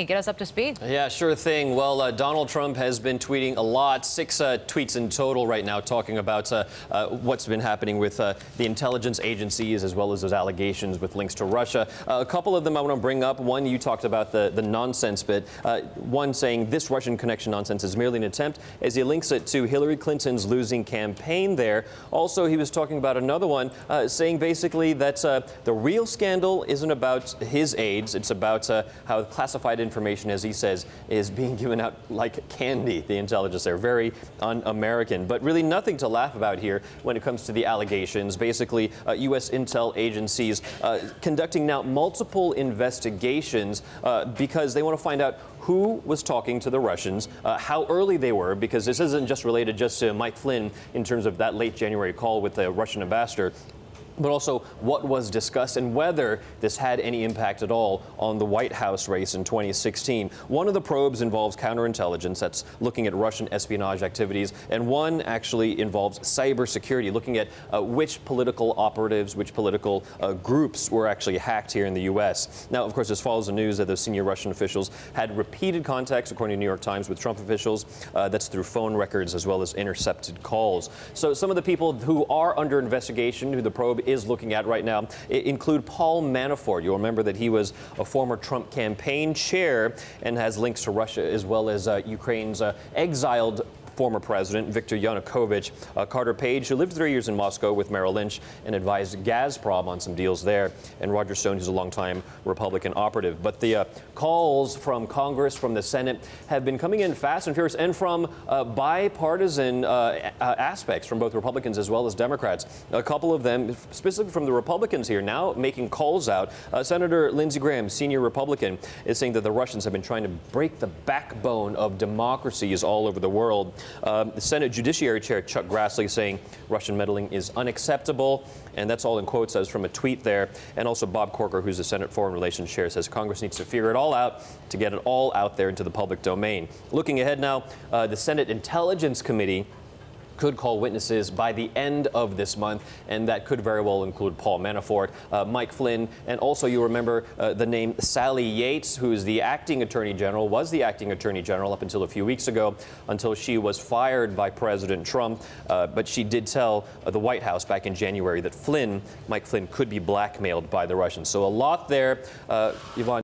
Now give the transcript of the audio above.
Get us up to speed. Yeah, sure thing. Well, Donald Trump has been tweeting a lot, 6 tweets in total right now, talking about what's been happening with the intelligence agencies, as well as those allegations with links to Russia. A couple of them I want to bring up. One, you talked about the nonsense bit. One saying this Russian connection nonsense is merely an attempt, as he links it to Hillary Clinton's losing campaign there. Also, he was talking about another one, saying basically that the real scandal isn't about his aides. It's about how classified information, as he says, is being given out like candy. The intelligence there, very un-American, but really nothing to laugh about here when it comes to the allegations. Basically, U.S. intel agencies conducting now multiple investigations because they want to find out who was talking to the Russians, how early they were, because this isn't just related just to Mike Flynn in terms of that late January call with the Russian ambassador, but also what was discussed and whether this had any impact at all on the White House race in 2016. One of the probes involves counterintelligence, that's looking at Russian espionage activities, and one actually involves cybersecurity, looking at which political operatives, which political groups were actually hacked here in the U.S. Now, of course, this follows the news that the senior Russian officials had repeated contacts, according to New York Times, with Trump officials. That's through phone records as well as intercepted calls. So some of the people who are under investigation, who the probe is looking at right now, include Paul Manafort. You'll remember that he was a former Trump campaign chair and has links to Russia, as well as Ukraine's exiled former president Viktor Yanukovych. Carter Page, who lived 3 years in Moscow with Merrill Lynch and advised Gazprom on some deals there, and Roger Stone, who's a longtime Republican operative. But the calls from Congress, from the Senate, have been coming in fast and furious, and from bipartisan aspects from both Republicans as well as Democrats. A couple of them, specifically from the Republicans here, now making calls out. Senator Lindsey Graham, senior Republican, is saying that the Russians have been trying to break the backbone of democracies all over the world. The Senate Judiciary Chair Chuck Grassley saying Russian meddling is unacceptable, and that's all in quotes as from a tweet there. And also Bob Corker, who's the Senate Foreign Relations Chair, says Congress needs to figure it all out to get it all out there into the public domain. Looking ahead now, the Senate Intelligence Committee could call witnesses by the end of this month, and that could very well include Paul Manafort, Mike Flynn, and also you remember the name Sally Yates, who is the acting attorney general, was the acting attorney general up until a few weeks ago, until she was fired by President Trump. But she did tell the White House back in January that Mike Flynn, could be blackmailed by the Russians. So a lot there, Yvonne.